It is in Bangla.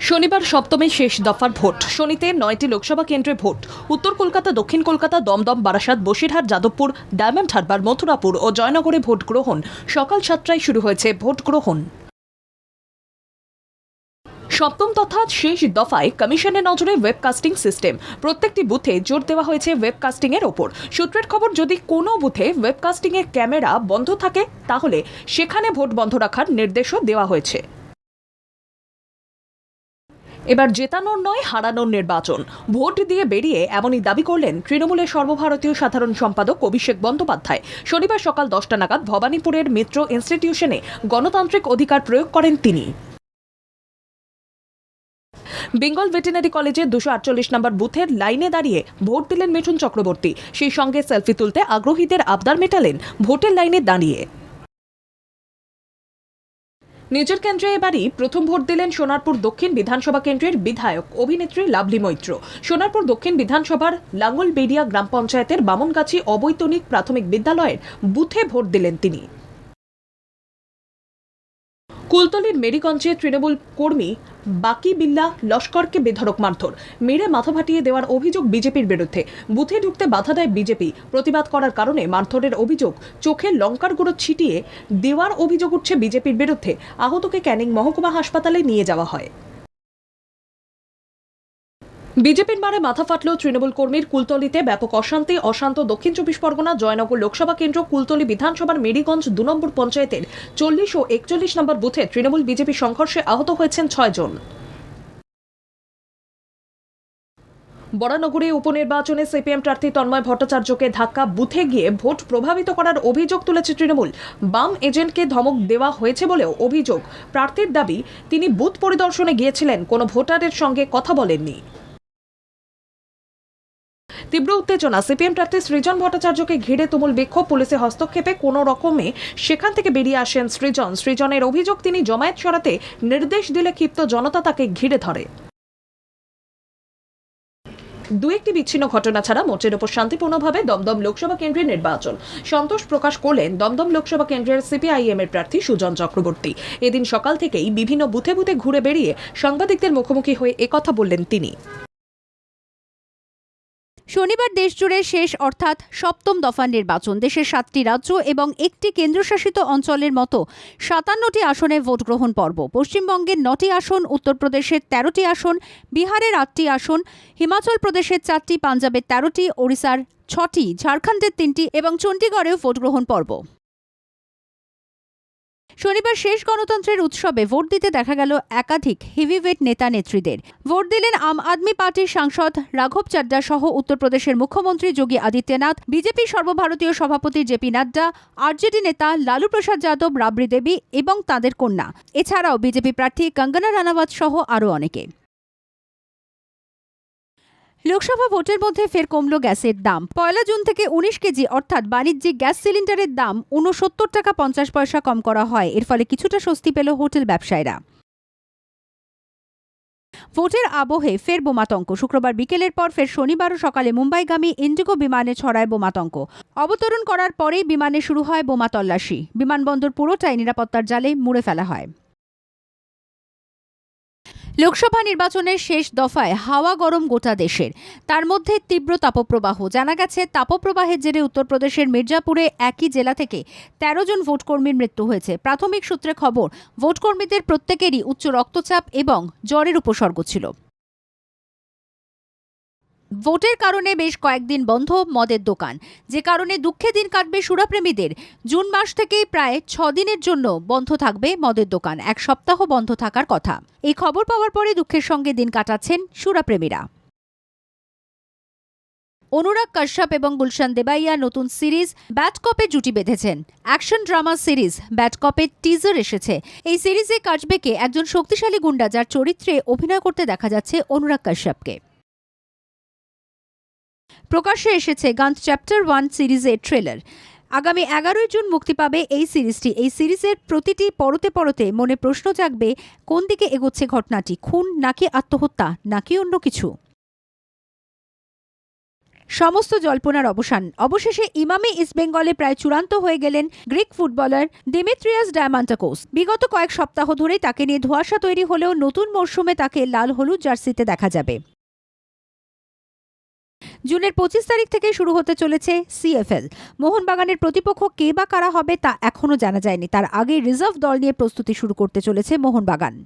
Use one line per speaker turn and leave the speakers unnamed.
শনিবার সপ্তমে শেষ দফার ভোট। শনিতে 9টি লোকসভা কেন্দ্রে ভোট। উত্তর কলকাতা, দক্ষিণ কলকাতা, দমদম, বারাসাত, বসিরহাট, যাদবপুর, ডায়মন্ড হারবার, মথুরাপুর ও জয়নগরে ভোট গ্রহণ। সকাল 7টায় শুরু হয়েছে ভোট গ্রহণ। সপ্তম তথা শেষ দফায় কমিশনের নজরে ওয়েবকাস্টিং সিস্টেম। প্রত্যেকটি বুথে জোর দেওয়া হয়েছে ওয়েবকাস্টিং এর ওপর। সূত্রের খবর, যদি কোনো বুথে ওয়েবকাস্টিং এর ক্যামেরা বন্ধ থাকে তাহলে সেখানে ভোট বন্ধ রাখার নির্দেশও দেওয়া হয়েছে। এবার জেতানোর নয়, হারানোর নির্বাচন। ভোট দিয়ে বেরিয়ে এমনই দাবি করলেন তৃণমূলের সর্বভারতীয় সাধারণ সম্পাদক অভিষেক বন্দ্যোপাধ্যায়। শনিবার সকাল 10টা নাগাদ ভবানীপুরের মিত্র ইনস্টিটিউশনে গণতান্ত্রিক অধিকার প্রয়োগ করেন তিনি। বেঙ্গল ভেটেরিনারি কলেজে 248 নম্বর বুথের লাইনে দাঁড়িয়ে ভোট দিলেন মিঠুন চক্রবর্তী। সেই সঙ্গে সেলফি তুলতে আগ্রহীদের আবদার মেটালেন ভোটের লাইনে দাঁড়িয়ে। নিজের কেন্দ্রে এবারই প্রথম ভোট দিলেন সোনারপুর দক্ষিণ বিধানসভা কেন্দ্রের বিধায়ক অভিনেত্রী লাভলি মৈত্র। সোনারপুর দক্ষিণ বিধানসভার লাঙ্গলবেড়িয়া গ্রাম পঞ্চায়েতের বামনগাছি অবৈতনিক প্রাথমিক বিদ্যালয়ের বুথে ভোট দিলেন তিনি। কুলতলির মেরিগঞ্জে তৃণমূল কর্মী বাকি বিল্লা লস্করকে বেধড়ক মারধর, মেরে মাথা ফাটিয়ে দেওয়ার অভিযোগ বিজেপির বিরুদ্ধে। বুথে ঢুকতে বাধা দেয় বিজেপি। প্রতিবাদ করার কারণে মারধরের অভিযোগ। চোখে লঙ্কার গুঁড়ো ছিটিয়ে দেওয়ার অভিযোগ উঠছে বিজেপির বিরুদ্ধে। আহতকে ক্যানিং মহকুমা হাসপাতালে নিয়ে যাওয়া হয়। বিজেপির মারে মাথা ফাটলেও তৃণমূল কর্মীর। কুলতলিতে ব্যাপক অশান্তি। অশান্ত দক্ষিণ 24 পরগনা জয়নগর লোকসভা কেন্দ্র কুলতলি বিধানসভার মেরিগঞ্জ 2 নম্বর পঞ্চায়েতের 40 ও 41 নম্বর বুথে তৃণমূল বিজেপি সংঘর্ষে আহত হয়েছেন 6 জন। বরানগরে উপনির্বাচনে সিপিএম প্রার্থী তন্ময় ভট্টাচার্যকে ধাক্কা বুথে গিয়ে ভোট প্রভাবিত করার অভিযোগ তুলেছে তৃণমূল। বাম এজেন্টকে ধমক দেওয়া হয়েছে বলেও অভিযোগ। প্রার্থীর দাবি, তিনি বুথ পরিদর্শনে গিয়েছিলেন, কোনো ভোটারের সঙ্গে কথা বলেননি। তীব্র উত্তেজনা। সিপিএম প্রার্থী সৃজন ভট্টাচার্যকে ঘিরে তুমুল বিক্ষোভ। পুলিশের হস্তক্ষেপে কোনো রকমে সেখান থেকে বেরিয়ে আসেন সৃজনের অভিযোগ, তিনি জমায়েত সরাতে নির্দেশ দিলে ক্ষিপ্ত জনতা তাকে ঘিরে ধরে। দু একটি বিচ্ছিন্ন ঘটনা ছাড়া মোটের ওপর শান্তিপূর্ণভাবে দমদম লোকসভা কেন্দ্রের নির্বাচন। সন্তোষ প্রকাশ করলেন দমদম লোকসভা কেন্দ্রের সিপিআইএম এর প্রার্থী সুজন চক্রবর্তী। এদিন সকাল থেকেই বিভিন্ন বুথে বুথে ঘুরে বেরিয়ে সাংবাদিকদের মুখোমুখি হয়ে একথা বললেন তিনি।
শনিবার দেশজুড়ে শেষ অর্থাৎ সপ্তম দফার নির্বাচন। দেশের 7টি রাজ্য এবং একটি কেন্দ্রশাসিত অঞ্চলের মতো 57টি আসনে ভোট গ্রহণ পর্ব। পশ্চিমবঙ্গের 9টি আসন, উত্তরপ্রদেশের 13টি আসন, বিহারের 8টি আসন, হিমাচল প্রদেশের 4টি, পাঞ্জাবের 13টি, ওড়িশার 6টি, ঝাড়খণ্ডের 3টি এবং চণ্ডীগড়েও ভোট গ্রহণ পর্ব। শনিবার শেষ গণতন্ত্রের উৎসবে ভোট দিতে দেখা গেল একাধিক হেভিওয়েট নেতা নেত্রীদের। ভোট দিলেন আম আদমি পার্টির সাংসদ রাঘব চাড্ডা সহ উত্তরপ্রদেশের মুখ্যমন্ত্রী যোগী আদিত্যনাথ, বিজেপি সর্বভারতীয় সভাপতি জেপি নাড্ডা, আরজেডি নেতা লালু প্রসাদ যাদব, রাবড়ি দেবী এবং তাঁদের কন্যা, এছাড়াও বিজেপি প্রার্থী কঙ্গনা রানাওয়াত সহ আরও অনেকে। লোকসভা ভোটের মধ্যে ফের কমল গ্যাসের দাম। 1 জুন থেকে 19 কেজি অর্থাৎ বাণিজ্যিক গ্যাস সিলিন্ডারের দাম 69 টাকা 50 পয়সা কম করা হয়। এর ফলে কিছুটা স্বস্তি পেল হোটেল ব্যবসায়ীরা। ভোটের আবহে ফের বোমাতঙ্ক। শুক্রবার বিকেলের পর ফের শনিবারও সকালে মুম্বাইগামী ইন্ডিগো বিমানে ছড়ায় বোমাতঙ্ক। অবতরণ করার পরেই বিমানে শুরু হয় বোমা তল্লাশি। বিমানবন্দর পুরোটাই নিরাপত্তার জালে মুড়ে ফেলা হয়। লোকসভা নির্বাচনের শেষ দফায় হাওয়া গরম গোটা দেশের, তার মধ্যে তীব্র তাপপ্রবাহ। জানা গেছে, তাপপ্রবাহের জেরে উত্তরপ্রদেশের মির্জাপুরে একই জেলা থেকে 13 জন ভোটকর্মীর মৃত্যু হয়েছে। প্রাথমিক সূত্রে খবর, ভোটকর্মীদের প্রত্যেকেরই উচ্চ রক্তচাপ এবং জ্বরের উপসর্গ ছিল। ভোটের কারণে বেশ কয়েকদিন বন্ধ মদের দোকান, যে কারণে দুঃখে দিন কাটবে সুরাপ্রেমীদের। জুন মাস থেকেই প্রায় 6 দিনের জন্য বন্ধ থাকবে মদের দোকান। 1 সপ্তাহ বন্ধ থাকার কথা। এই খবর পাওয়ার পরে দুঃখের সঙ্গে দিন কাটাচ্ছেন সুরাপ্রেমীরা। অনুরাগ কাশ্যপ এবং গুলশান দেবাইয়া নতুন সিরিজ ব্যাড কপে জুটি বেঁধেছেন। অ্যাকশন ড্রামা সিরিজ ব্যাড কপের টিজার এসেছে। এই সিরিজে কাজবেকে একজন শক্তিশালী গুন্ডা, যার চরিত্রে অভিনয় করতে দেখা যাচ্ছে অনুরাগ কাশ্যপকে। প্রকাশ্যে এসেছে গান চ্যাপ্টার 1 সিরিজের ট্রেলার। আগামী 11 জুন মুক্তি পাবে এই সিরিজটি। এই সিরিজের প্রতিটি পরতে পরতে মনে প্রশ্ন জাগবে, কোন দিকে এগোচ্ছে ঘটনাটি, খুন নাকি আত্মহত্যা নাকি অন্য কিছু। সমস্ত জল্পনার অবসান। অবশেষে ইমামি ইস্টবেঙ্গলে প্রায় চূড়ান্ত হয়ে গেলেন গ্রিক ফুটবলার দিমিত্রিয়াস ডায়ামান্টাকোস। বিগত কয়েক সপ্তাহ ধরেই তাকে নিয়ে ধোঁয়াশা তৈরি হলেও নতুন মরশুমে তাকে লাল হলুদ জার্সিতে দেখা যাবে। জুনের 25 তারিখ থেকে শুরু হতে চলেছে সিএফএল। মোহনবাগানের প্রতিপক্ষ কে বা কারা হবে তা এখনও জানা যায়নি। তার আগেই রিজার্ভ দল নিয়ে প্রস্তুতি শুরু করতে চলেছে মোহনবাগান।